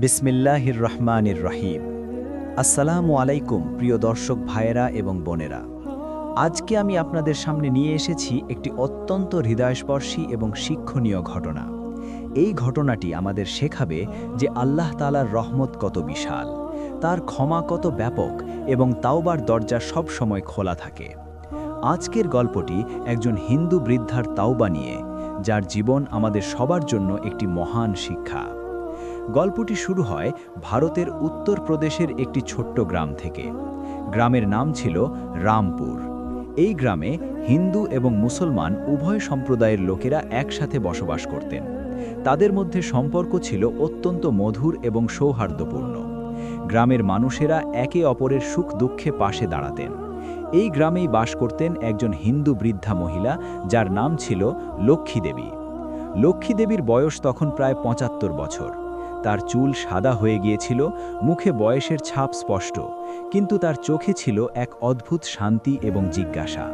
বিসমিল্লাহির রহমানির রহিম। আসসালামু আলাইকুম প্রিয় দর্শক ভাইয়েরা এবং বোনেরা। আজকে আমি আপনাদের সামনে নিয়ে এসেছি একটি অত্যন্ত হৃদয়স্পর্শী এবং শিক্ষণীয় ঘটনা। এই ঘটনাটি আমাদের শেখাবে যে আল্লাহ তাআলার রহমত কত বিশাল, তার ক্ষমা কত ব্যাপক এবং তাওবার দরজা সব সময় খোলা থাকে। আজকের গল্পটি একজন হিন্দু বৃদ্ধার তাওবা নিয়ে, যার জীবন আমাদের সবার জন্য একটি মহান শিক্ষা। গল্পটি শুরু হয় ভারতের উত্তরপ্রদেশের একটি ছোট্ট গ্রাম থেকে। গ্রামের নাম ছিল রামপুর। এই গ্রামে হিন্দু এবং মুসলমান উভয় সম্প্রদায়ের লোকেরা একসাথে বসবাস করতেন। তাদের মধ্যে সম্পর্ক ছিল অত্যন্ত মধুর এবং সৌহার্দ্যপূর্ণ। গ্রামের মানুষেরা একে অপরের সুখ দুঃখে পাশে দাঁড়াতেন। এই গ্রামেই বাস করতেন একজন হিন্দু বৃদ্ধা মহিলা, যার নাম ছিল লক্ষ্মী দেবী। লক্ষ্মী দেবীর বয়স তখন প্রায় ৭৫ বছর। তার চুল সাদা হয়ে গিয়েছিল, মুখে বয়সের ছাপ স্পষ্ট, কিন্তু তার চোখে ছিল এক অদ্ভুত শান্তি এবং জিজ্ঞাসা।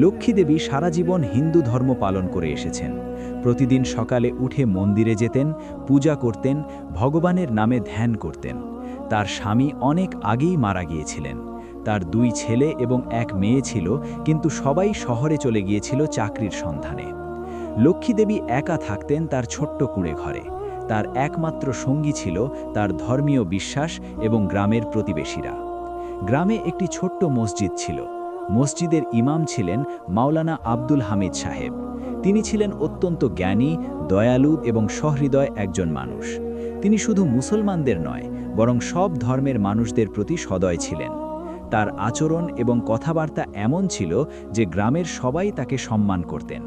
লক্ষ্মী দেবী সারা জীবন হিন্দু ধর্ম পালন করে এসেছেন। প্রতিদিন সকালে উঠে মন্দিরে যেতেন, পূজা করতেন, ভগবানের নামে ধ্যান করতেন। তার স্বামী অনেক আগেই মারা গিয়েছিলেন। তার ২ ছেলে এবং ১ মেয়ে ছিল, কিন্তু সবাই শহরে চলে গিয়েছিল চাকরির সন্ধানে। লক্ষ্মী দেবী একা থাকতেন তার ছোট্ট কুঁড়ে ঘরে। তার একমাত্র সঙ্গী ছিল তার ধর্মীয় বিশ্বাস এবং গ্রামের প্রতিবেশীরা। গ্রামে একটি ছোট্ট মসজিদ ছিল। মসজিদের ইমাম ছিলেন মাওলানা আব্দুল হামিদ সাহেব। তিনি ছিলেন অত্যন্ত জ্ঞানী, দয়ালু এবং সহৃদয় একজন মানুষ। তিনি শুধু মুসলমানদের নয়, বরং সব ধর্মের মানুষদের প্রতি সদয় ছিলেন। তার আচরণ এবং কথাবার্তা এমন ছিল যে গ্রামের সবাই তাকে সম্মান করতেন।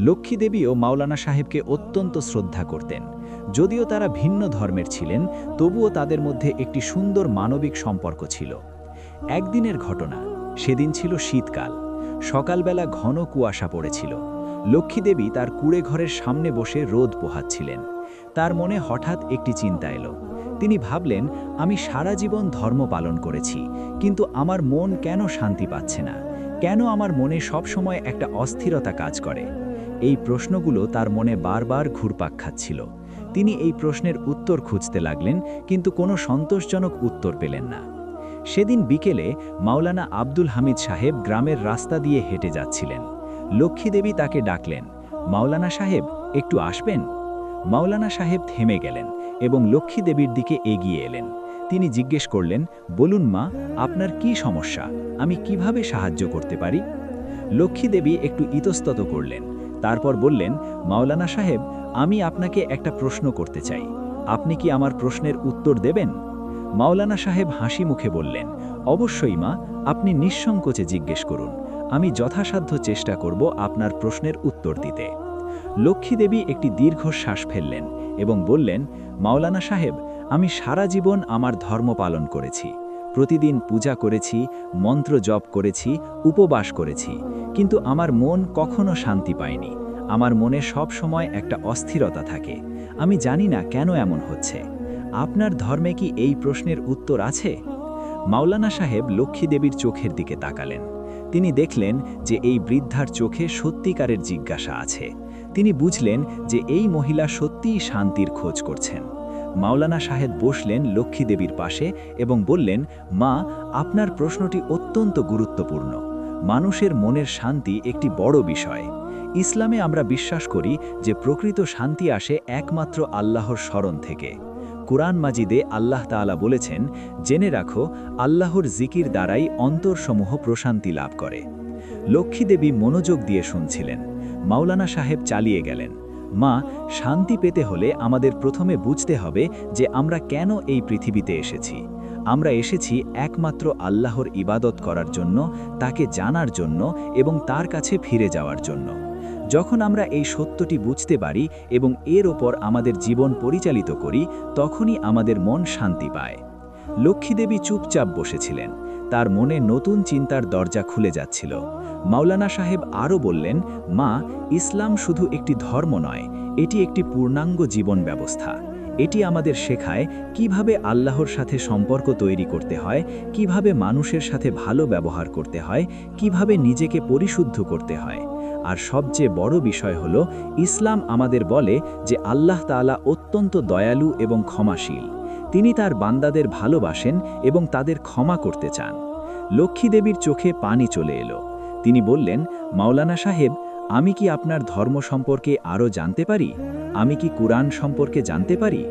লক্ষ্মী দেবীও মাওলানা সাহেবকে অত্যন্ত শ্রদ্ধা করতেন। যদিও তারা ভিন্ন ধর্মের ছিলেন, তবুও তাদের মধ্যে একটি সুন্দর মানবিক সম্পর্ক ছিল। একদিনের ঘটনা, সেদিন ছিল শীতকাল। সকালবেলা ঘন কুয়াশা পড়েছিল। লক্ষ্মী দেবী তার কুঁড়ে ঘরের সামনে বসে রোদ পোহাচ্ছিলেন। তার মনে হঠাৎ একটি চিন্তা এলো। তিনি ভাবলেন, আমি সারা জীবন ধর্ম পালন করেছি, কিন্তু আমার মন কেন শান্তি পাচ্ছে না? কেন আমার মনে সবসময় একটা অস্থিরতা কাজ করে? এই প্রশ্নগুলো তার মনে বারবার ঘুরপাক খাচ্ছিল। তিনি এই প্রশ্নের উত্তর খুঁজতে লাগলেন, কিন্তু কোনো সন্তোষজনক উত্তর পেলেন না। সেদিন বিকেলে মাওলানা আব্দুল হামিদ সাহেব গ্রামের রাস্তা দিয়ে হেঁটে যাচ্ছিলেন। লক্ষ্মী দেবী তাকে ডাকলেন, মাওলানা সাহেব, একটু আসবেন? মাওলানা সাহেব থেমে গেলেন এবং লক্ষ্মী দেবীর দিকে এগিয়ে এলেন। তিনি জিজ্ঞেস করলেন, বলুন মা, আপনার কি সমস্যা? আমি কিভাবে সাহায্য করতে পারি? লক্ষ্মী দেবী একটু ইতস্তত করলেন। তারপর বললেন, মাওলানা সাহেব, আমি আপনাকে একটা প্রশ্ন করতে চাই। আপনি কি আমার প্রশ্নের উত্তর দেবেন? মাওলানা সাহেব হাসি মুখে বললেন, অবশ্যই মা, আপনি নিঃসংকোচে জিজ্ঞেস করুন। আমি যথাসাধ্য চেষ্টা করব আপনার প্রশ্নের উত্তর দিতে। লক্ষ্মী দেবী একটি দীর্ঘশ্বাস ফেললেন এবং বললেন, মাওলানা সাহেব, আমি সারা জীবন আমার ধর্ম পালন করেছি। প্রতিদিন পূজা করেছি, মন্ত্র জপ করেছি, উপবাস করেছি, কিন্তু আমার মন কখনো শান্তি পায়নি। আমার মনে সব সময় একটা অস্থিরতা থাকে। আমি জানি না কেন এমন হচ্ছে। আপনার ধর্মে কি এই প্রশ্নের উত্তর আছে? মাওলানা সাহেব লক্ষ্মী দেবীর চোখের দিকে তাকালেন। তিনি দেখলেন যে এই বৃদ্ধার চোখে সত্যিকারের জিজ্ঞাসা আছে। তিনি বুঝলেন যে এই মহিলা সত্যিই শান্তির খোঁজ করছেন। মাওলানা সাহেব বসলেন লক্ষ্মী দেবীর পাশে এবং বললেন, মা, আপনার প্রশ্নটি অত্যন্ত গুরুত্বপূর্ণ। মানুষের মনের শান্তি একটি বড় বিষয়। ইসলামে আমরা বিশ্বাস করি যে প্রকৃত শান্তি আসে একমাত্র আল্লাহর স্মরণ থেকে। কুরআন মাজিদে আল্লাহ তাআলা বলেছেন, জেনে রাখো, আল্লাহর জিকির দ্বারাই অন্তরসমূহ প্রশান্তি লাভ করে। লক্ষ্মী দেবী মনোযোগ দিয়ে শুনছিলেন। মাওলানা সাহেব চালিয়ে গেলেন, মা, শান্তি পেতে হলে আমাদের প্রথমে বুঝতে হবে যে আমরা কেন এই পৃথিবীতে এসেছি। আমরা এসেছি একমাত্র আল্লাহর ইবাদত করার জন্য, তাকে জানার জন্য এবং তার কাছে ফিরে যাওয়ার জন্য। যখন আমরা এই সত্যটি বুঝতে পারি এবং এর ওপর আমাদের জীবন পরিচালিত করি, তখনই আমাদের মন শান্তি পায়। লক্ষ্মী দেবী চুপচাপ বসেছিলেন। তার মনে নতুন চিন্তার দরজা খুলে যাচ্ছিল। মাওলানা সাহেব আরও বললেন, মা, ইসলাম শুধু একটি ধর্ম নয়, এটি একটি পূর্ণাঙ্গ জীবন ব্যবস্থা। এটি আমাদের শেখায় কিভাবে আল্লাহর সাথে সম্পর্ক তৈরি করতে হয়, কিভাবে মানুষের সাথে ভালো ব্যবহার করতে হয়, কিভাবে নিজেকে পরিশুদ্ধ করতে হয়। আর সবচেয়ে বড় বিষয় হলো, ইসলাম আমাদের বলে যে আল্লাহ তাআলা অত্যন্ত দয়ালু এবং ক্ষমাশীল। তিনি তার বান্দাদের ভালোবাসেন এবং তাদের ক্ষমা করতে চান। লক্ষ্মী দেবীর চোখে পানি চলে এলো। তিনি বললেন, মাওলানা সাহেব, আমি কি আপনার ধর্ম সম্পর্কে আরও জানতে পারি? আমি কি কুরআন সম্পর্কে জানতে পারি?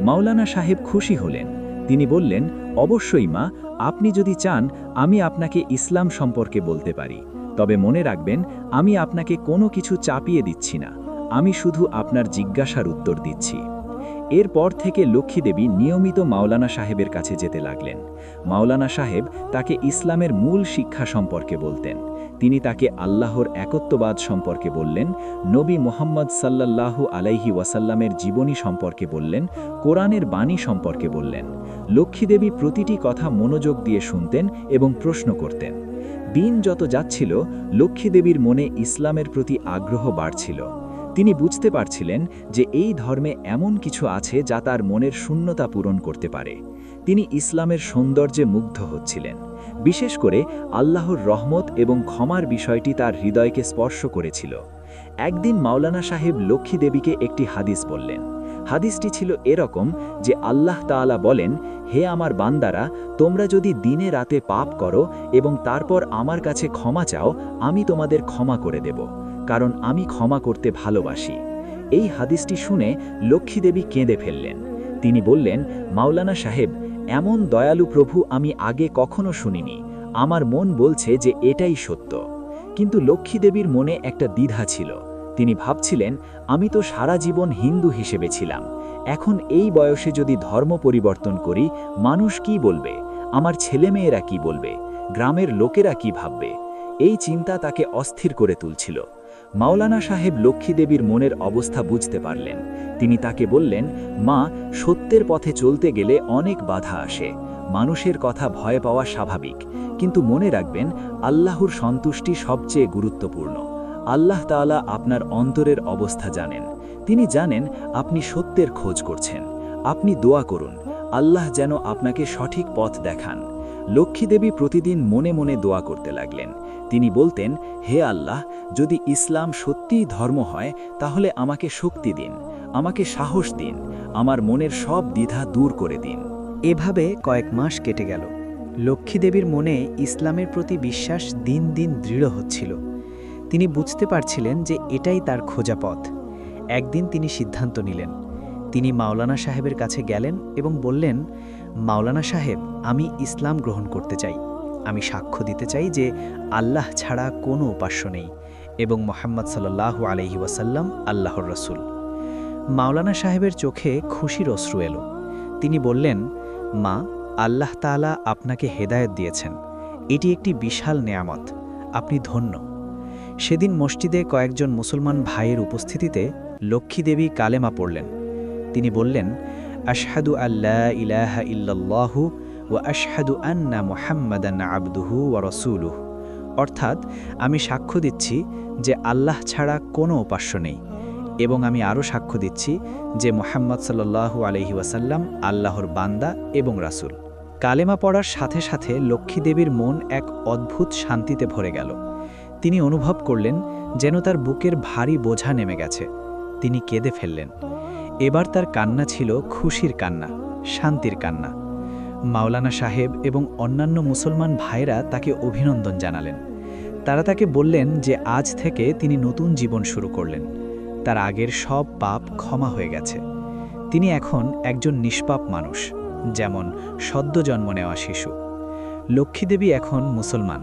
মাওলানা সাহেব খুশি হলেন। তিনি বললেন, অবশ্যই মা, আপনি যদি চান আমি আপনাকে ইসলাম সম্পর্কে বলতে পারি। তবে মনে রাখবেন, আমি আপনাকে কোনো কিছু চাপিয়ে দিচ্ছি না। আমি শুধু আপনার জিজ্ঞাসার উত্তর দিচ্ছি। এরপর থেকে লক্ষ্মী দেবী নিয়মিত মাওলানা সাহেবের কাছে যেতে লাগলেন। মাওলানা সাহেব তাকে ইসলামের মূল শিক্ষা সম্পর্কে বলতেন। তিনি তাকে আল্লাহর একত্ববাদ সম্পর্কে বললেন, নবী মুহাম্মদ সাল্লাল্লাহু আলাইহি ওয়াসাল্লামের জীবনী সম্পর্কে বললেন, কোরআনের বাণী সম্পর্কে বললেন। লক্ষ্মী দেবী প্রতিটি কথা মনোযোগ দিয়ে শুনতেন এবং প্রশ্ন করতেন। দিন যত যাচ্ছিল, লক্ষ্মী দেবীর মনে ইসলামের প্রতি আগ্রহ বাড়ছিল। তিনি বুঝতে পারছিলেন যে এই ধর্মে এমন কিছু আছে যা তার মনের শূন্যতা পূরণ করতে পারে। তিনি ইসলামের সৌন্দর্যে মুগ্ধ হচ্ছিলেন। বিশেষ করে আল্লাহর রহমত এবং ক্ষমার বিষয়টি তার হৃদয়কে স্পর্শ করেছিল। একদিন মাওলানা সাহেব লক্ষ্মী দেবীকে একটি হাদিস বললেন। হাদিসটি ছিল এরকম যে আল্লাহ তাআলা বলেন, হে আমার বান্দারা, তোমরা যদি দিনে রাতে পাপ করো এবং তারপর আমার কাছে ক্ষমা চাও, আমি তোমাদের ক্ষমা করে দেব, কারণ আমি ক্ষমা করতে ভালোবাসি। এই হাদিসটি শুনে লক্ষ্মী দেবী কেঁদে ফেললেন। তিনি বললেন, মাওলানা সাহেব, এমন দয়ালু প্রভু আমি আগে কখনো শুনিনি। আমার মন বলছে যে এটাই সত্য। কিন্তু লক্ষ্মী দেবীর মনে একটা দ্বিধা ছিল। তিনি ভাবছিলেন, আমি তো সারা জীবন হিন্দু হিসেবে ছিলাম। এখন এই বয়সে যদি ধর্ম পরিবর্তন করি, মানুষ কি বলবে? আমার ছেলেমেয়েরা কি বলবে? গ্রামের লোকেরা কি ভাববে? এই চিন্তা তাকে অস্থির করে তুলছিল। মাওলানা সাহেব লক্ষ্মী দেবীর মনের অবস্থা বুঝতে পারলেন। তিনি তাকে বললেন, মা, সত্যের পথে চলতে গেলে অনেক বাধা আসে। মানুষের কথা ভয় পাওয়া স্বাভাবিক, কিন্তু মনে রাখবেন, আল্লাহর সন্তুষ্টি সবচেয়ে গুরুত্বপূর্ণ। আল্লাহ তাআলা আপনার অন্তরের অবস্থা জানেন। তিনি জানেন আপনি সত্যের খোঁজ করছেন। আপনি দোয়া করুন, আল্লাহ যেন আপনাকে সঠিক পথ দেখান। লক্ষ্মী দেবী প্রতিদিন মনে মনে দোয়া করতে লাগলেন। তিনি বলতেন, হে আল্লাহ, যদি ইসলাম সত্যিই ধর্ম হয়, তাহলে আমাকে শক্তি দিন, আমাকে সাহস দিন, আমার মনের সব দ্বিধা দূর করে দিন। এভাবে কয়েক মাস কেটে গেল। লক্ষ্মী দেবীর মনে ইসলামের প্রতি বিশ্বাস দিন দিন দৃঢ় হচ্ছিল। তিনি বুঝতে পারছিলেন যে এটাই তার খোঁজা পথ। একদিন তিনি সিদ্ধান্ত নিলেন। তিনি মাওলানা সাহেবের কাছে গেলেন এবং বললেন, মাওলানা সাহেব, আমি ইসলাম গ্রহণ করতে চাই। আমি সাক্ষ্য দিতে চাই যে আল্লাহ ছাড়া কোনো উপাস্য নেই এবং মুহাম্মদ সাল্লাল্লাহু আলাইহি ওয়াসাল্লাম আল্লাহর রাসূল। মাওলানা সাহেবের চোখে খুশির অশ্রু এলো। তিনি বললেন, মা, আল্লাহ তাআলা আপনাকে হেদায়েত দিয়েছেন। এটি একটি বিশাল নেয়ামত। আপনি ধন্য। সেদিন মসজিদে কয়েকজন মুসলমান ভাইয়ের উপস্থিতিতে লক্ষ্মী দেবী কালেমা পড়লেন। তিনি বললেন, আশহাদু আল্লা ইলাহা ইল্লাল্লাহু ওয়া আশহাদু আন্না মুহাম্মাদান আবদুহু ওয়া রাসূলুহু, অর্থাৎ আমি সাক্ষ্য দিচ্ছি যে আল্লাহ ছাড়া কোনো উপাস্য নেই এবং আমি আরও সাক্ষ্য দিচ্ছি যে মুহাম্মদ সাল্লাল্লাহু আলাইহি ওয়াসাল্লাম আল্লাহর বান্দা এবং রাসূল। কালেমা পড়ার সাথে সাথে লক্ষ্মী দেবীর মন এক অদ্ভুত শান্তিতে ভরে গেল। তিনি অনুভব করলেন যেন তার বুকের ভারী বোঝা নেমে গেছে। তিনি কেঁদে ফেললেন। এবার তার কান্না ছিল খুশির কান্না, শান্তির কান্না। মাওলানা সাহেব এবং অন্যান্য মুসলমান ভাইরা তাকে অভিনন্দন জানালেন। তারা তাকে বললেন যে আজ থেকে তিনি নতুন জীবন শুরু করলেন। তার আগের সব পাপ ক্ষমা হয়ে গেছে। তিনি এখন একজন নিষ্পাপ মানুষ, যেমন সদ্য জন্ম নেওয়া শিশু। লক্ষ্মী দেবী এখন মুসলমান।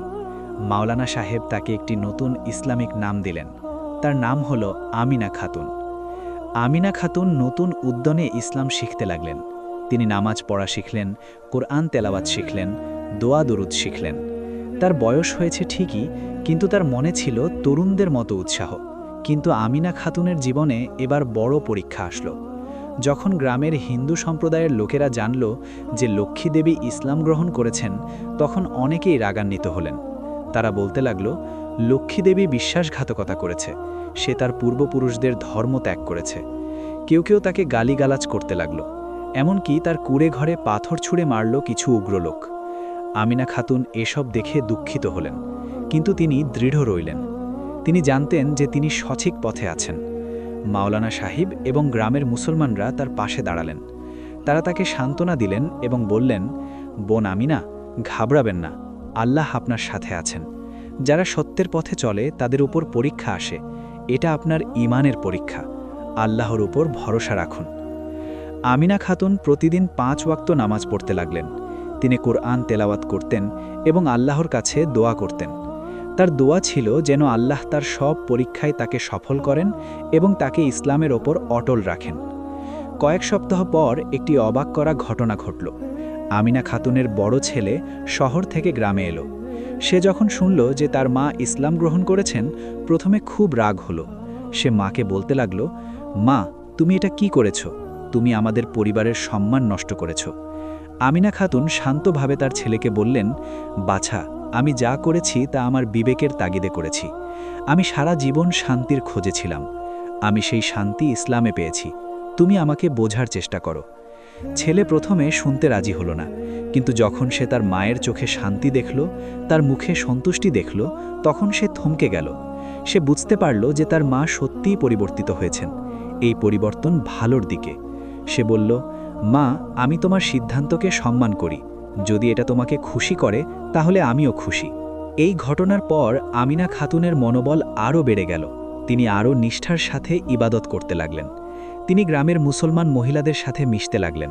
মাওলানা সাহেব তাকে একটি নতুন ইসলামিক নাম দিলেন। তার নাম হল আমিনা খাতুন। আমিনা খাতুন নতুন উদ্যমে ইসলাম শিখতে লাগলেন। তিনি নামাজ পড়া শিখলেন, কোরআন তেলাওয়াত শিখলেন, দোয়া দরুদ শিখলেন। তার বয়স হয়েছে ঠিকই, কিন্তু তার মনে ছিল তরুণদের মতো উৎসাহ। কিন্তু আমিনা খাতুনের জীবনে এবার বড় পরীক্ষা আসলো। যখন গ্রামের হিন্দু সম্প্রদায়ের লোকেরা জানল যে লক্ষ্মী দেবী ইসলাম গ্রহণ করেছেন, তখন অনেকেই রাগান্বিত হলেন। তারা বলতে লাগল, লক্ষ্মী দেবী বিশ্বাসঘাতকতা করেছে, সে তার পূর্বপুরুষদের ধর্ম ত্যাগ করেছে। কেউ কেউ তাকে গালিগালাজ করতে লাগল। এমনকি তার কুড়ে ঘরে পাথর ছুঁড়ে মারল কিছু উগ্রলোক। আমিনা খাতুন এসব দেখে দুঃখিত হলেন, কিন্তু তিনি দৃঢ় রইলেন। তিনি জানতেন যে তিনি সঠিক পথে আছেন। মাওলানা সাহেব এবং গ্রামের মুসলমানরা তার পাশে দাঁড়ালেন। তারা তাকে সান্ত্বনা দিলেন এবং বললেন, বোন আমিনা, ঘাবড়াবেন না, আল্লাহ আপনার সাথে আছেন। যারা সত্যের পথে চলে তাদের উপর পরীক্ষা আসে, এটা আপনার ঈমানের পরীক্ষা, আল্লাহর উপর ভরসা রাখুন। আমিনা খাতুন প্রতিদিন 5 ওয়াক্ত নামাজ পড়তে লাগলেন। তিনি কুরআন তেলাওয়াত করতেন এবং আল্লাহর কাছে দোয়া করতেন। তার দোয়া ছিল যেন আল্লাহ তার সব পরীক্ষায় তাকে সফল করেন এবং তাকে ইসলামের ওপর অটল রাখেন। কয়েক সপ্তাহ পর একটি অবাক করা ঘটনা ঘটল। আমিনা খাতুনের বড় ছেলে শহর থেকে গ্রামে এলো। সে যখন শুনল যে তার মা ইসলাম গ্রহণ করেছেন, প্রথমে খুব রাগ হলো। সে মাকে বলতে লাগল, মা, তুমি এটা কি করেছ? তুমি আমাদের পরিবারের সম্মান নষ্ট করেছ। আমিনা খাতুন শান্তভাবে তার ছেলেকে বললেন, বাছা, আমি যা করেছি তা আমার বিবেকের তাগিদে করেছি। আমি সারা জীবন শান্তির খোঁজে ছিলাম। আমি সেই শান্তি ইসলামে পেয়েছি। তুমি আমাকে বোঝার চেষ্টা করো। ছেলে প্রথমে শুনতে রাজি হলো না, কিন্তু যখন সে তার মায়ের চোখে শান্তি দেখল, তার মুখে সন্তুষ্টি দেখল, তখন সে থমকে গেল। সে বুঝতে পারল যে তার মা সত্যিই পরিবর্তিত হয়েছেন, এই পরিবর্তন ভালোর দিকে। সে বলল, মা, আমি তোমার সিদ্ধান্তকে সম্মান করি। যদি এটা তোমাকে খুশি করে তাহলে আমিও খুশি। এই ঘটনার পর আমিনা খাতুনের মনোবল আরও বেড়ে গেল। তিনি আরও নিষ্ঠার সাথে ইবাদত করতে লাগলেন। তিনি গ্রামের মুসলমান মহিলাদের সাথে মিশতে লাগলেন।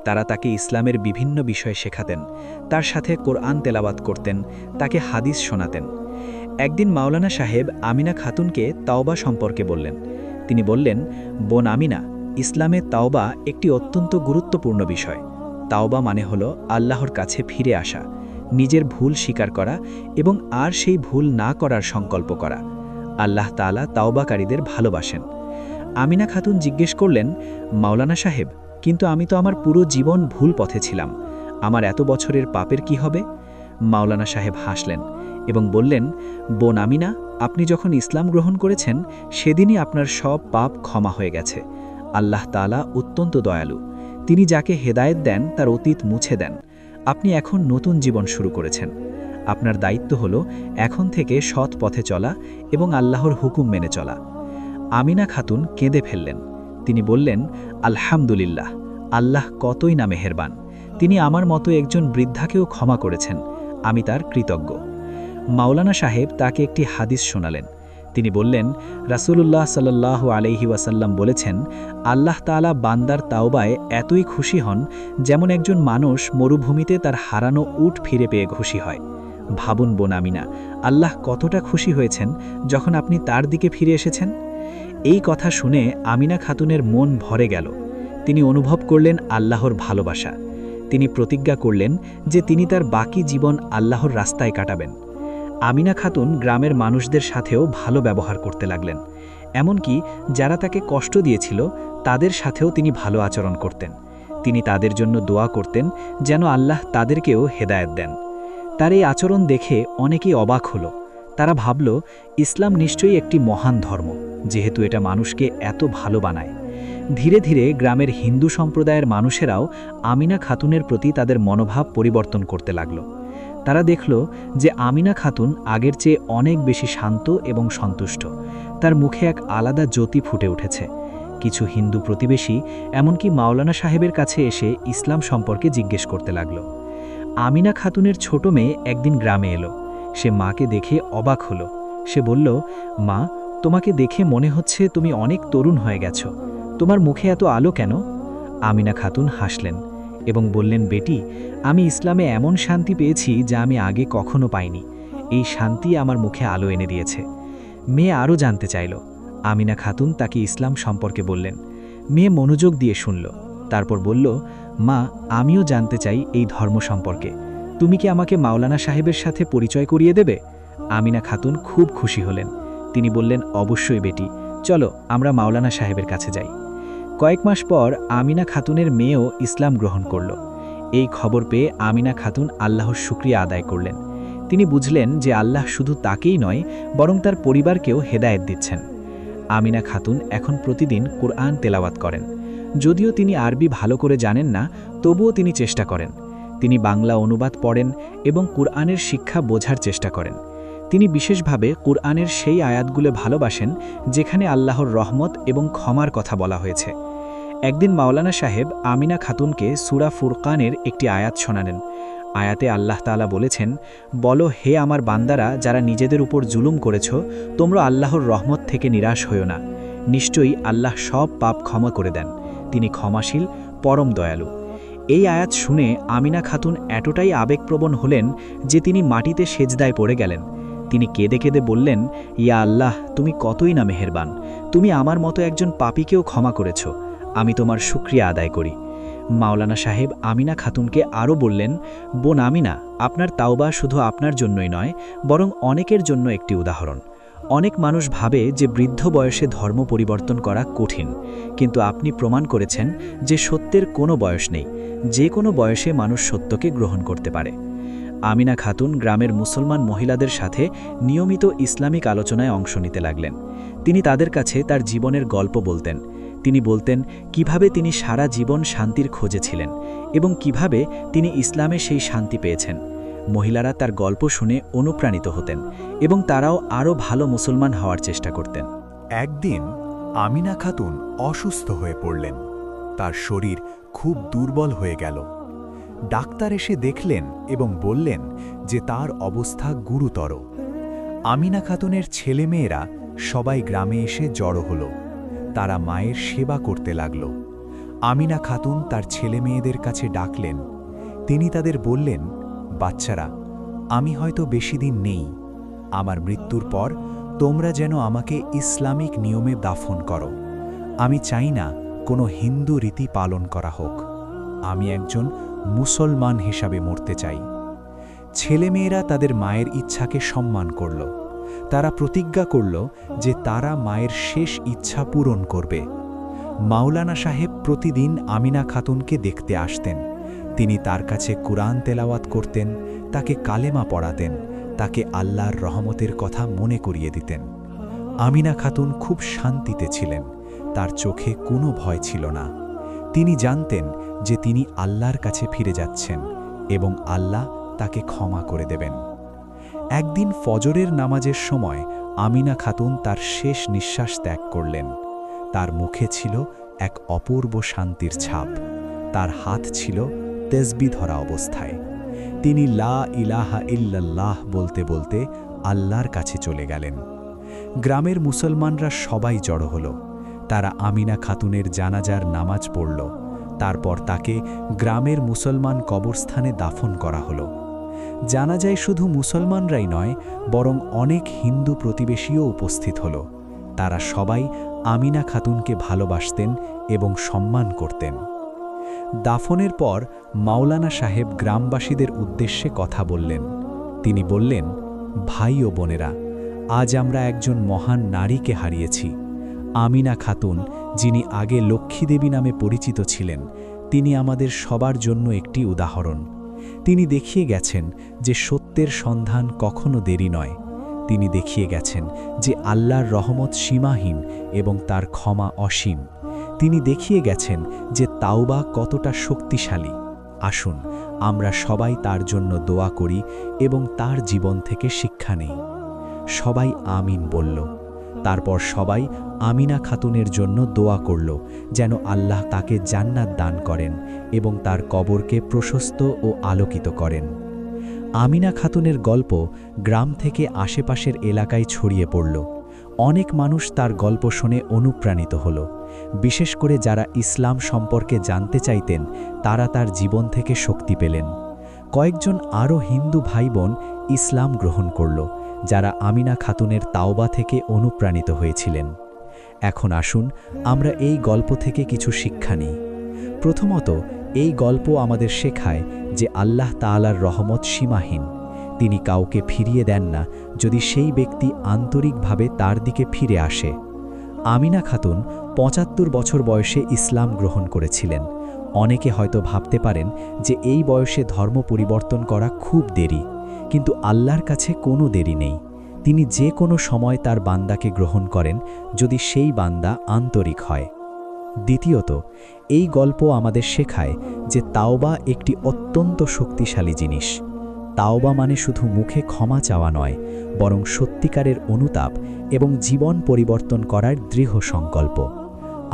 তারা তাকে ইসলামের বিভিন্ন বিষয় শেখাতেন, তার সাথে কোরআন তেলাওয়াত করতেন, তাকে হাদিস শোনাতেন। একদিন মাওলানা সাহেব আমিনা খাতুনকে তাওবা সম্পর্কে বললেন। তিনি বললেন, বোন আমিনা, ইসলামে তাওবা একটি অত্যন্ত গুরুত্বপূর্ণ বিষয়। তাওবা মানে হলো আল্লাহর কাছে ফিরে আসা, নিজের ভুল স্বীকার করা এবং আর সেই ভুল না করার সংকল্প করা। আল্লাহ তাআলা তাওবাকারীদের ভালোবাসেন। আমিনা খাতুন জিজ্ঞেস করলেন, মাওলানা সাহেব, কিন্তু আমি তো আমার পুরো জীবন ভুল পথে ছিলাম, আমার এত বছরের পাপের কি হবে? মাওলানা সাহেব হাসলেন এবং বললেন, বোন আমিনা, আপনি যখন ইসলাম গ্রহণ করেছেন সেদিনই আপনার সব পাপ ক্ষমা হয়ে গেছে। আল্লাহ তাআলা অত্যন্ত দয়ালু, তিনি যাকে হেদায়েত দেন তার অতীত মুছে দেন। আপনি এখন নতুন জীবন শুরু করেছেন। আপনার দায়িত্ব হলো এখন থেকে সৎ পথে চলা এবং আল্লাহর হুকুম মেনে চলা। আমিনা খাতুন কেঁদে ফেললেন। তিনি বললেন, আলহামদুলিল্লাহ, আল্লাহ কতই না মেহেরবান। তিনি আমার মতো একজন বৃদ্ধাকেও ক্ষমা করেছেন, আমি তার কৃতজ্ঞ। মাওলানা সাহেব তাকে একটি হাদিস শোনালেন। তিনি বললেন, রাসূলুল্লাহ সাল্লাল্লাহু আলাইহি ওয়াসাল্লাম বলেছেন, আল্লাহ তাআলা বান্দার তাওবায় এতই খুশি হন যেমন একজন মানুষ মরুভূমিতে তার হারানো উট ফিরে পেয়ে খুশি হয়। ভাবুন বোন আমিনা, আল্লাহ কতটা খুশি হয়েছেন যখন আপনি তার দিকে ফিরে এসেছেন। এই কথা শুনে আমিনা খাতুনের মন ভরে গেল। তিনি অনুভব করলেন আল্লাহর ভালোবাসা। তিনি প্রতিজ্ঞা করলেন যে তিনি তার বাকি জীবন আল্লাহর রাস্তায় কাটাবেন। আমিনা খাতুন গ্রামের মানুষদের সাথেও ভালো ব্যবহার করতে লাগলেন। এমনকি যারা তাকে কষ্ট দিয়েছিল তাদের সাথেও তিনি ভালো আচরণ করতেন। তিনি তাদের জন্য দোয়া করতেন যেন আল্লাহ তাদেরকেও হেদায়েত দেন। তার এই আচরণ দেখে অনেকেই অবাক হলো। তারা ভাবল, ইসলাম নিশ্চয়ই একটি মহান ধর্ম, যেহেতু এটা মানুষকে এত ভালো বানায়। ধীরে ধীরে গ্রামের হিন্দু সম্প্রদায়ের মানুষেরাও আমিনা খাতুনের প্রতি তাদের মনোভাব পরিবর্তন করতে লাগল। তারা দেখল যে আমিনা খাতুন আগের চেয়ে অনেক বেশি শান্ত এবং সন্তুষ্ট। তার মুখে এক আলাদা জ্যোতি ফুটে উঠেছে। কিছু হিন্দু প্রতিবেশী এমনকি মাওলানা সাহেবের কাছে এসে ইসলাম সম্পর্কে জিজ্ঞেস করতে লাগল। আমিনা খাতুনের ছোট মেয়ে একদিন গ্রামে এলো। সে মাকে দেখে অবাক হলো। সে বলল, মা, তোমাকে দেখে মনে হচ্ছে তুমি অনেক তরুণ হয়ে গেছো। তোমার মুখে এত আলো কেন? আমিনা খাতুন হাসলেন এবং বললেন, বেটি, আমি ইসলামে এমন শান্তি পেয়েছি যা আমি আগে কখনো পাইনি। এই শান্তি আমার মুখে আলো এনে দিয়েছে। মেয়ে আরও জানতে চাইল। আমিনা খাতুন তাকে ইসলাম সম্পর্কে বললেন। মেয়ে মনোযোগ দিয়ে শুনল। তারপর বলল, মা, আমিও জানতে চাই এই ধর্ম সম্পর্কে। তুমি কি আমাকে মাওলানা সাহেবের সাথে পরিচয় করিয়ে দেবে? আমিনা খাতুন খুব খুশি হলেন। তিনি বললেন, অবশ্যই বেটি, চলো আমরা মাওলানা সাহেবের কাছে যাই। কয়েক মাস পর আমিনা খাতুনের মেয়েও ইসলাম গ্রহণ করল। এই খবর পেয়ে আমিনা খাতুন আল্লাহর শুকরিয়া আদায় করলেন। তিনি বুঝলেন যে আল্লাহ শুধু তাকেই নয় বরং তার পরিবারকেও হেদায়েত দিচ্ছেন। আমিনা খাতুন এখন প্রতিদিন কুরআন তেলাওয়াত করেন। যদিও তিনি আরবি ভালো করে জানেন না, তবুও তিনি চেষ্টা করেন। তিনি বাংলা অনুবাদ পড়েন এবং কুরআনের শিক্ষা বোঝার চেষ্টা করেন। তিনি বিশেষভাবে কুরআনের সেই আয়াতগুলো ভালোবাসেন যেখানে আল্লাহর রহমত এবং ক্ষমার কথা বলা হয়েছে। একদিন মাওলানা সাহেব আমিনা খাতুনকে সূরা ফুরকানের একটি আয়াত শোনালেন। আয়াতে আল্লাহ তাআলা বলেছেন, বলো হে আমার বান্দারা যারা নিজেদের উপর জুলুম করেছ, তোমরা আল্লাহর রহমত থেকে নিরাশ হইও না। নিশ্চয়ই আল্লাহ সব পাপ ক্ষমা করে দেন, তিনি ক্ষমাশীল, পরম দয়ালু। এই আয়াত শুনে আমিনা খাতুন এতটাই আবেগপ্রবণ হলেন যে তিনি মাটিতে সেজদায় পড়ে গেলেন। তিনি কেঁদে কেঁদে বললেন, ইয়া আল্লাহ, তুমি কতই না মেহেরবান, তুমি আমার মতো একজন পাপীকেও ক্ষমা করেছ, আমি তোমার শুকরিয়া আদায় করি। মাওলানা সাহেব আমিনা খাতুনকে আরও বললেন, বোন আমিনা, আপনার তাওবা শুধু আপনার জন্যই নয়, বরং অনেকের জন্য একটি উদাহরণ। অনেক মানুষ ভাবে যে বৃদ্ধ বয়সে ধর্ম পরিবর্তন করা কঠিন, কিন্তু আপনি প্রমাণ করেছেন যে সত্যের কোনো বয়স নেই, যে কোনো বয়সে মানুষ সত্যকে গ্রহণ করতে পারে। আমিনা খাতুন গ্রামের মুসলমান মহিলাদের সাথে নিয়মিত ইসলামিক আলোচনায় অংশ নিতে লাগলেন। তিনি তাদের কাছে তার জীবনের গল্প বলতেন। তিনি বলতেন কিভাবে তিনি সারা জীবন শান্তির খোঁজে ছিলেন এবং কিভাবে তিনি ইসলামে সেই শান্তি পেয়েছেন। মহিলারা তার গল্প শুনে অনুপ্রাণিত হতেন এবং তারাও আরও ভালো মুসলমান হওয়ার চেষ্টা করতেন। একদিন আমিনা খাতুন অসুস্থ হয়ে পড়লেন। তার শরীর খুব দুর্বল হয়ে গেল। ডাক্তার এসে দেখলেন এবং বললেন যে তার অবস্থা গুরুতর। আমিনা খাতুনের ছেলেমেয়েরা সবাই গ্রামে এসে জড়ো হলো। তারা মায়ের সেবা করতে লাগল। আমিনা খাতুন তার ছেলেমেয়েদের কাছে ডাকলেন। তিনি তাদের বললেন, বাচ্চারা, আমি হয়তো বেশি দিন নেই। আমার মৃত্যুর পর তোমরা যেন আমাকে ইসলামিক নিয়মে দাফন করো। আমি চাই না কোনো হিন্দু রীতি পালন করা হোক। আমি একজন মুসলমান হিসাবে মরতে চাই। ছেলেমেয়েরা তাদের মায়ের ইচ্ছাকে সম্মান করল। তারা প্রতিজ্ঞা করল যে তারা মায়ের শেষ ইচ্ছা পূরণ করবে। মাওলানা সাহেব প্রতিদিন আমিনা খাতুনকে দেখতে আসতেন। তিনি তার কাছে কুরআন তেলাওয়াত করতেন, তাকে কালেমা পড়াতেন, তাকে আল্লাহর রহমতের কথা মনে করিয়ে দিতেন। আমিনা খাতুন খুব শান্তিতে ছিলেন। তার চোখে কোনো ভয় ছিল না। তিনি জানতেন যে তিনি আল্লাহর কাছে ফিরে যাচ্ছেন এবং আল্লাহ তাকে ক্ষমা করে দেবেন। একদিন ফজরের নামাজের সময় আমিনা খাতুন তার শেষ নিঃশ্বাস ত্যাগ করলেন। তার মুখে ছিল এক অপূর্ব শান্তির ছাপ। তার হাত ছিল তেসবিহ ধরা অবস্থায়। তিনি লা ইলাহা ইল্লাল্লাহ বলতে বলতে আল্লাহর কাছে চলে গেলেন। গ্রামের মুসলমানরা সবাই জড়ো হল। তারা আমিনা খাতুনের জানাজার নামাজ পড়ল। তারপর তাকে গ্রামের মুসলমান কবরস্থানে দাফন করা হলো। জানাজায় শুধু মুসলমানরাই নয়, বরং অনেক হিন্দু প্রতিবেশীও উপস্থিত হল। তারা সবাই আমিনা খাতুনকে ভালোবাসতেন এবং সম্মান করতেন। দাফনের পর মাওলানা সাহেব গ্রামবাসীদের উদ্দেশ্যে কথা বললেন। তিনি বললেন, ভাই ও বোনেরা, আজ আমরা একজন মহান নারীকে হারিয়েছি। আমিনা খাতুন, যিনি আগে লক্ষ্মী দেবী নামে পরিচিত ছিলেন, তিনি আমাদের সবার জন্য একটি উদাহরণ। তিনি দেখিয়ে গেছেন যে সত্যের সন্ধান কখনো দেরি নয়। তিনি দেখিয়ে গেছেন যে আল্লাহর রহমত সীমাহীন এবং তার ক্ষমা অসীম। তিনি দেখিয়ে গেছেন যে তাওবা কতটা শক্তিশালী। আসুন আমরা সবাই তার জন্য দোয়া করি এবং তার জীবন থেকে শিক্ষা নেই। সবাই আমিন বলল। তারপর সবাই আমিনা খাতুনের জন্য দোয়া করল যেন আল্লাহ তাকে জান্নাত দান করেন এবং তার কবরকে প্রশস্ত ও আলোকিত করেন। আমিনা খাতুনের গল্প গ্রাম থেকে আশেপাশের এলাকায় ছড়িয়ে পড়ল। অনেক মানুষ তার গল্প শুনে অনুপ্রাণিত হল। বিশেষ করে যারা ইসলাম সম্পর্কে জানতে চাইতেন, তারা তার জীবন থেকে শক্তি পেলেন। কয়েকজন আরও হিন্দু ভাই বোন ইসলাম গ্রহণ করল, যারা আমিনা খাতুনের তাওবা থেকে অনুপ্রাণিত হয়েছিলেন। এখন আসুন আমরা এই গল্প থেকে কিছু শিক্ষা নিই। প্রথমত, এই গল্প আমাদের শেখায় যে আল্লাহ তাআলার রহমত সীমাহীন। তিনি কাউকে ফিরিয়ে দেন না যদি সেই ব্যক্তি আন্তরিকভাবে তার দিকে ফিরে আসে। আমিনা খাতুন ৭৫ বছর বয়সে ইসলাম গ্রহণ করেছিলেন। অনেকে হয়তো ভাবতে পারেন যে এই বয়সে ধর্ম পরিবর্তন করা খুব দেরি, কিন্তু আল্লাহর কাছে কোনো দেরি নেই। তিনি যে কোনো সময় তার বান্দাকে গ্রহণ করেন, যদি সেই বান্দা আন্তরিক হয়। দ্বিতীয়ত, এই গল্প আমাদের শেখায় যে তাওবা একটি অত্যন্ত শক্তিশালী জিনিস। তাওবা মানে শুধু মুখে ক্ষমা চাওয়া নয়, বরং সত্যিকারের অনুতাপ এবং জীবন পরিবর্তন করার দৃঢ় সংকল্প।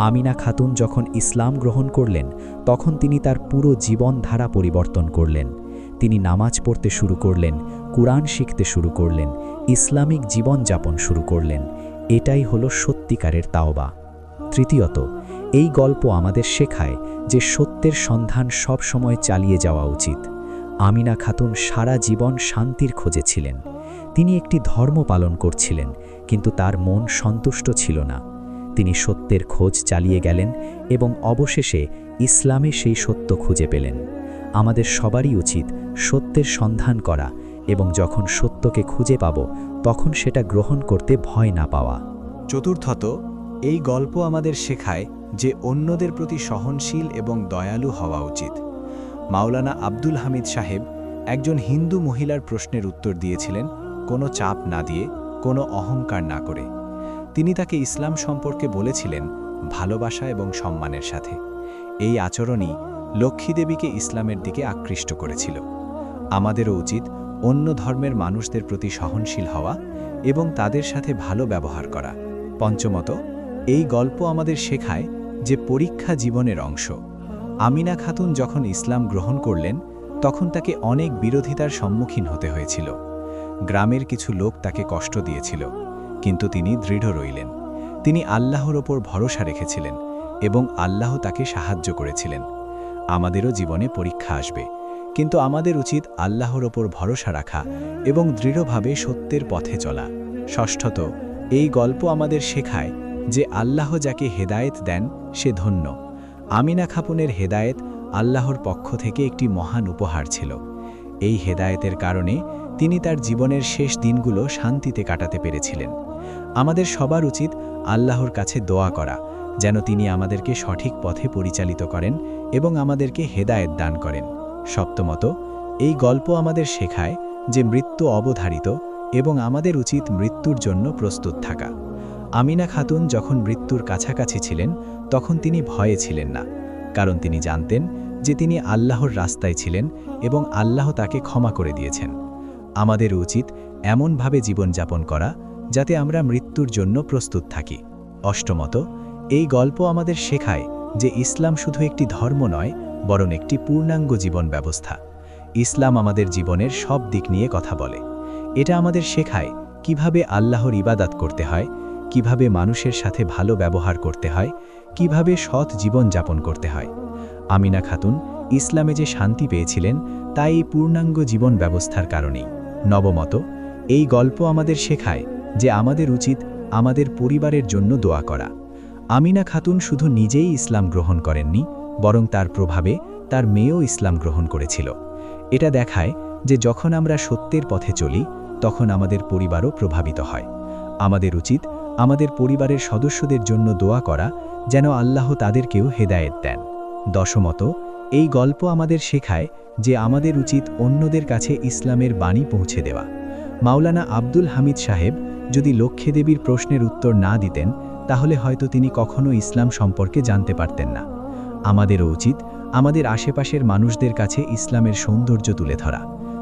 আমিনা খাতুন যখন ইসলাম গ্রহণ করলেন তখন তিনি তার পুরো জীবনধারা পরিবর্তন করলেন। তিনি নামাজ পড়তে শুরু করলেন, কুরআন শিখতে শুরু করলেন, ইসলামিক জীবনযাপন শুরু করলেন। এটাই হলো সত্যিকারের তাওবা। তৃতীয়ত, এই গল্প আমাদের শেখায় যে সত্যের সন্ধান সব সময় চালিয়ে যাওয়া উচিত। আমিনা খাতুন সারা জীবন শান্তির খোঁজে ছিলেন। তিনি একটি ধর্ম পালন করছিলেন, কিন্তু তার মন সন্তুষ্ট ছিল না। তিনি সত্যের খোঁজ চালিয়ে গেলেন এবং অবশেষে ইসলামে সেই সত্য খুঁজে পেলেন। আমাদের সবারই উচিত সত্যের সন্ধান করা এবং যখন সত্যকে খুঁজে পাব তখন সেটা গ্রহণ করতে ভয় না পাওয়া। চতুর্থত, এই গল্প আমাদের শেখায় যে অন্যদের প্রতি সহনশীল এবং দয়ালু হওয়া উচিত। মাওলানা আব্দুল হামিদ সাহেব একজন হিন্দু মহিলার প্রশ্নের উত্তর দিয়েছিলেন কোনো চাপ না দিয়ে, কোনো অহংকার না করে। তিনি তাকে ইসলাম সম্পর্কে বলেছিলেন ভালোবাসা এবং সম্মানের সাথে। এই আচরণই লক্ষ্মী দেবীকে ইসলামের দিকে আকৃষ্ট করেছিল। আমাদেরও উচিত অন্য ধর্মের মানুষদের প্রতি সহনশীল হওয়া এবং তাদের সাথে ভালো ব্যবহার করা। পঞ্চমত, এই গল্প আমাদের শেখায় যে পরীক্ষা জীবনের অংশ। আমিনা খাতুন যখন ইসলাম গ্রহণ করলেন তখন তাকে অনেক বিরোধিতার সম্মুখীন হতে হয়েছিল। গ্রামের কিছু লোক তাকে কষ্ট দিয়েছিল, কিন্তু তিনি দৃঢ় রইলেন। তিনি আল্লাহর ওপর ভরসা রেখেছিলেন এবং আল্লাহ তাকে সাহায্য করেছিলেন। আমাদেরও জীবনে পরীক্ষা আসবে, কিন্তু আমাদের উচিত আল্লাহর ওপর ভরসা রাখা এবং দৃঢ়ভাবে সত্যের পথে চলা। ষষ্ঠত, এই গল্প আমাদের শেখায় যে আল্লাহ যাকে হেদায়েত দেন সে ধন্য। আমিনা খাতুনের হেদায়েত আল্লাহর পক্ষ থেকে একটি মহান উপহার ছিল। এই হেদায়েতের কারণে তিনি তার জীবনের শেষ দিনগুলো শান্তিতে কাটাতে পেরেছিলেন। আমাদের সবার উচিত আল্লাহর কাছে দোয়া করা যেন তিনি আমাদেরকে সঠিক পথে পরিচালিত করেন এবং আমাদেরকে হেদায়েত দান করেন। সপ্তমত, এই গল্প আমাদের শেখায় যে মৃত্যু অবধারিত এবং আমাদের উচিত মৃত্যুর জন্য প্রস্তুত থাকা। আমিনা খাতুন যখন মৃত্যুর কাছাকাছি ছিলেন তখন তিনি ভয়ে ছিলেন না, কারণ তিনি জানতেন যে তিনি আল্লাহর রাস্তায় ছিলেন এবং আল্লাহ তাকে ক্ষমা করে দিয়েছেন। আমাদের উচিত এমনভাবে জীবনযাপন করা যাতে আমরা মৃত্যুর জন্য প্রস্তুত থাকি। অষ্টমত, এই গল্প আমাদের শেখায় যে ইসলাম শুধু একটি ধর্ম নয়, বরং একটি পূর্ণাঙ্গ জীবন ব্যবস্থা। ইসলাম আমাদের জীবনের সব দিক নিয়ে কথা বলে। এটা আমাদের শেখায় কিভাবে আল্লাহর ইবাদত করতে হয়, কিভাবে মানুষের সাথে ভালো ব্যবহার করতে হয়, কিভাবে সৎ জীবন যাপন করতে হয়। আমিনা খাতুন ইসলামে যে শান্তি পেয়েছিলেন তা এই পূর্ণাঙ্গ জীবন ব্যবস্থার কারণেই। নবমত, এই গল্প আমাদের শেখায় যে আমাদের উচিত আমাদের পরিবারের জন্য দোয়া করা। আমিনা খাতুন শুধু নিজেই ইসলাম গ্রহণ করেননি, বরং তার প্রভাবে তার মেয়েও ইসলাম গ্রহণ করেছিল। এটা দেখায় যে যখন আমরা সত্যের পথে চলি তখন আমাদের পরিবারও প্রভাবিত হয়। আমাদের উচিত আমাদের পরিবারের সদস্যদের জন্য দোয়া করা যেন আল্লাহ তাদেরকেও হেদায়েত দেন। দশমত, এই গল্প আমাদের শেখায় যে আমাদের উচিত অন্যদের কাছে ইসলামের বাণী পৌঁছে দেওয়া। মাওলানা আব্দুল হামিদ সাহেব যদি লক্ষ্মী দেবীর প্রশ্নের উত্তর না দিতেন তাহলে হয়তো তিনি কখনো ইসলাম সম্পর্কে জানতে পারতেন না। আমাদেরও উচিত আমাদের আশেপাশের মানুষদের কাছে ইসলামের সৌন্দর্য তুলে ধরা।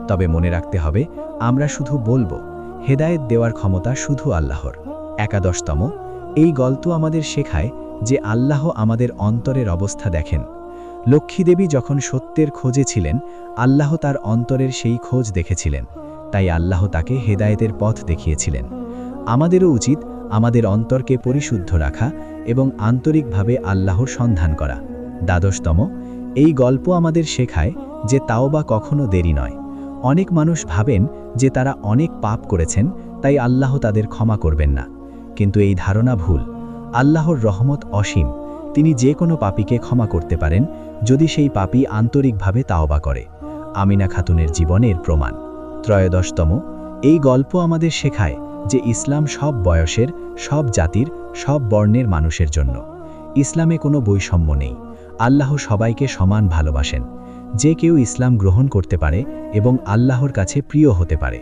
তবে মনে রাখতে হবে, আমরা শুধু বলবো, হেদায়েত দেওয়ার ক্ষমতা শুধু আল্লাহর। একাদশতম, এই গল্প আমাদের শেখায় যে আল্লাহ আমাদের অন্তরের অবস্থা দেখেন। লক্ষ্মী দেবী যখন সত্যের খোঁজে ছিলেন আল্লাহ তার অন্তরের সেই খোঁজ দেখেছিলেন, তাই আল্লাহ তাকে হেদায়েতের পথ দেখিয়েছিলেন। আমাদেরও উচিত আমাদের অন্তরকে পরিশুদ্ধ রাখা এবং আন্তরিকভাবে আল্লাহর সন্ধান করা। দ্বাদশতম, এই গল্প আমাদের শেখায় যে তাওবা কখনো দেরি নয়। অনেক মানুষ ভাবেন যে তারা অনেক পাপ করেছেন তাই আল্লাহ তাদের ক্ষমা করবেন না, কিন্তু এই ধারণা ভুল। আল্লাহর রহমত অসীম, তিনি যে কোনো পাপীকে ক্ষমা করতে পারেন যদি সেই পাপী আন্তরিকভাবে তাওবা করে। আমিনা খাতুনের জীবনের প্রমাণ। ত্রয়োদশতম, এই গল্প আমাদের শেখায় যে ইসলাম সব বয়সের, সব জাতির, সব বর্ণের মানুষের জন্য। ইসলামে কোনো বৈষম্য নেই। আল্লাহ সবাইকে সমান ভালোবাসেন। যে কেউ ইসলাম গ্রহণ করতে পারে এবং আল্লাহর কাছে প্রিয় হতে পারে।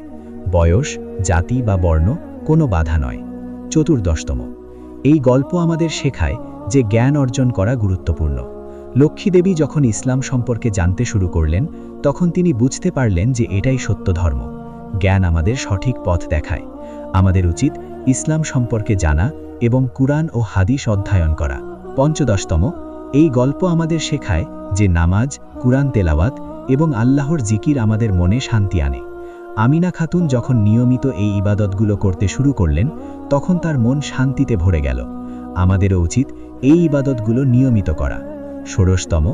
বয়স, জাতি বা বর্ণ কোনো বাধা নয়। চতুর্দশতম, এই গল্প আমাদের শেখায় যে জ্ঞান অর্জন করা গুরুত্বপূর্ণ। লক্ষ্মী দেবী যখন ইসলাম সম্পর্কে জানতে শুরু করলেন তখন তিনি বুঝতে পারলেন যে এটাই সত্য ধর্ম। জ্ঞান আমাদের সঠিক পথ দেখায়। আমাদের উচিত ইসলাম সম্পর্কে জানা এবং কুরআন ও হাদিস অধ্যয়ন করা। পঞ্চদশতম, এই গল্প আমাদের শেখায় যে নামাজ, কুরআন তেলাওয়াত এবং আল্লাহর জিকির আমাদের মনে শান্তি আনে। আমিনা খাতুন যখন নিয়মিত এই ইবাদতগুলো করতে শুরু করলেন, তখন তার মন শান্তিতে ভরে গেল। আমাদেরও উচিত এই ইবাদতগুলো নিয়মিত করা। ষোড়শতম,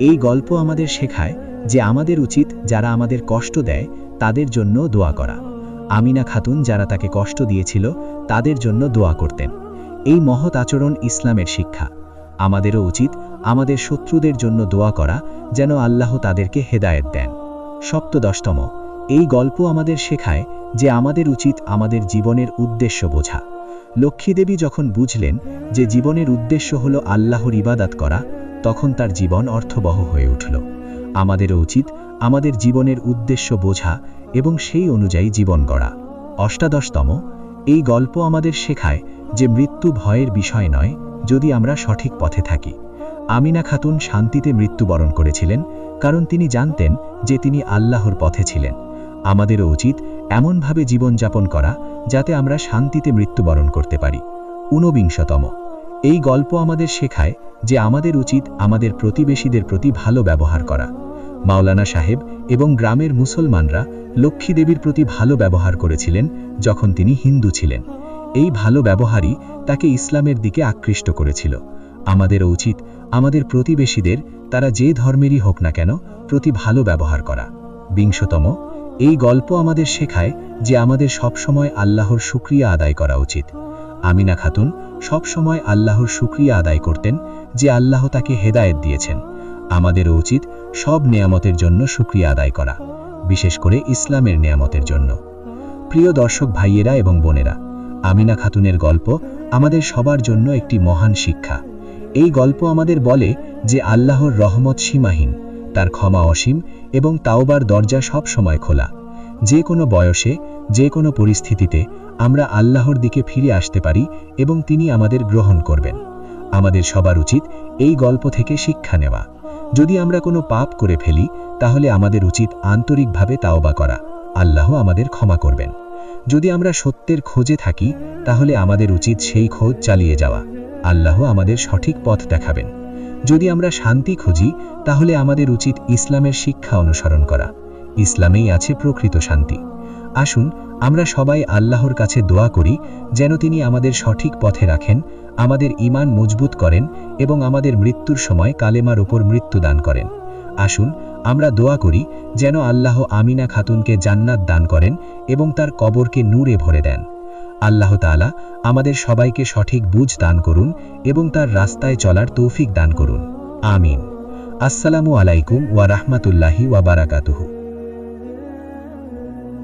এই গল্প আমাদের শেখায় যে আমাদের উচিত যারা আমাদের কষ্ট দেয় তাদের জন্য দোয়া করা। আমিনা খাতুন যারা তাকে কষ্ট দিয়েছিল তাদের জন্য দোয়া করতেন। এই মহৎ আচরণ ইসলামের শিক্ষা। আমাদেরও উচিত আমাদের শত্রুদের জন্য দোয়া করা, যেন আল্লাহ তাদেরকে হেদায়েত দেন। সপ্তদশতম, এই গল্প আমাদের শেখায় যে আমাদের উচিত আমাদের জীবনের উদ্দেশ্য বোঝা। লক্ষ্মীদেবী যখন বুঝলেন যে জীবনের উদ্দেশ্য হলো আল্লাহর ইবাদত করা, তখন তার জীবন অর্থবহ হয়ে উঠল। আমাদেরও উচিত আমাদের জীবনের উদ্দেশ্য বোঝা এবং সেই অনুযায়ী জীবন গড়া। অষ্টাদশতম, এই গল্প আমাদের শেখায় যে মৃত্যু ভয়ের বিষয় নয়, যদি আমরা সঠিক পথে থাকি। আমিনা খাতুন শান্তিতে মৃত্যুবরণ করেছিলেন, কারণ তিনি জানতেন যে তিনি আল্লাহর পথে ছিলেন। আমাদেরও উচিত এমনভাবে জীবনযাপন করা যাতে আমরা শান্তিতে মৃত্যুবরণ করতে পারি। ঊনবিংশতম, এই গল্প আমাদের শেখায় যে আমাদের উচিত আমাদের প্রতিবেশীদের প্রতি ভালো ব্যবহার করা। মাওলানা সাহেব এবং গ্রামের মুসলমানরা লক্ষ্মীদেবীর প্রতি ভালো ব্যবহার করেছিলেন যখন তিনি হিন্দু ছিলেন। এই ভালো ব্যবহারই তাকে ইসলামের দিকে আকৃষ্ট করেছিল। আমাদেরও উচিত আমাদের প্রতিবেশীদের, তারা যে ধর্মেরই হোক না কেন, প্রতি ভালো ব্যবহার করা। বিংশতম, এই গল্প আমাদের শেখায় যে আমাদের সবসময় আল্লাহর শুকরিয়া আদায় করা উচিত। আমিনা খাতুন সবসময় আল্লাহর শুকরিয়া আদায় করতেন যে আল্লাহ তাকে হেদায়েত দিয়েছেন। আমাদেরও উচিত সব নেয়ামতের জন্য শুকরিয়া আদায় করা, বিশেষ করে ইসলামের নেয়ামতের জন্য। প্রিয় দর্শক ভাইয়েরা এবং বোনেরা, আমিনা খাতুনের গল্প আমাদের সবার জন্য একটি মহান শিক্ষা। এই গল্প আমাদের বলে যে আল্লাহর রহমত সীমাহীন, তার ক্ষমা অসীম এবং তাওবার দরজা সব সময় খোলা। যে কোনো বয়সে, যে কোনো পরিস্থিতিতে আমরা আল্লাহর দিকে ফিরে আসতে পারি এবং তিনি আমাদের গ্রহণ করবেন। আমাদের সবার উচিত এই গল্প থেকে শিক্ষা নেওয়া। যদি আমরা কোনো পাপ করে ফেলি, তাহলে আমাদের উচিত আন্তরিকভাবে তাওবা করা। আল্লাহ আমাদের ক্ষমা করবেন। যদি আমরা সত্যের খোঁজে থাকি, তাহলে আমাদের উচিত সেই খোঁজ চালিয়ে যাওয়া। আল্লাহ আমাদের সঠিক পথ দেখাবেন। যদি আমরা শান্তি খুঁজি, তাহলে আমাদের উচিত ইসলামের শিক্ষা অনুসরণ করা। ইসলামেই আছে প্রকৃত শান্তি। আসুন আমরা সবাই আল্লাহর কাছে দোয়া করি যেন তিনি আমাদের সঠিক পথে রাখেন, আমাদের ঈমান মজবুত করেন এবং আমাদের মৃত্যুর সময় কালেমার উপর মৃত্যু দান করেন। আসুন আমরা দোয়া করি যেন আল্লাহ আমিনা খাতুনকে জান্নাত দান করেন এবং তার কবরকে নূরে ভরে দেন। আল্লাহ তাআলা আমাদের সবাইকে সঠিক বুঝ দান করুন এবং তার রাস্তায় চলার তৌফিক দান করুন। আমিন। আসসালামু আলাইকুম ওয়া রাহমাতুল্লাহি ওয়া বারাকাতুহু।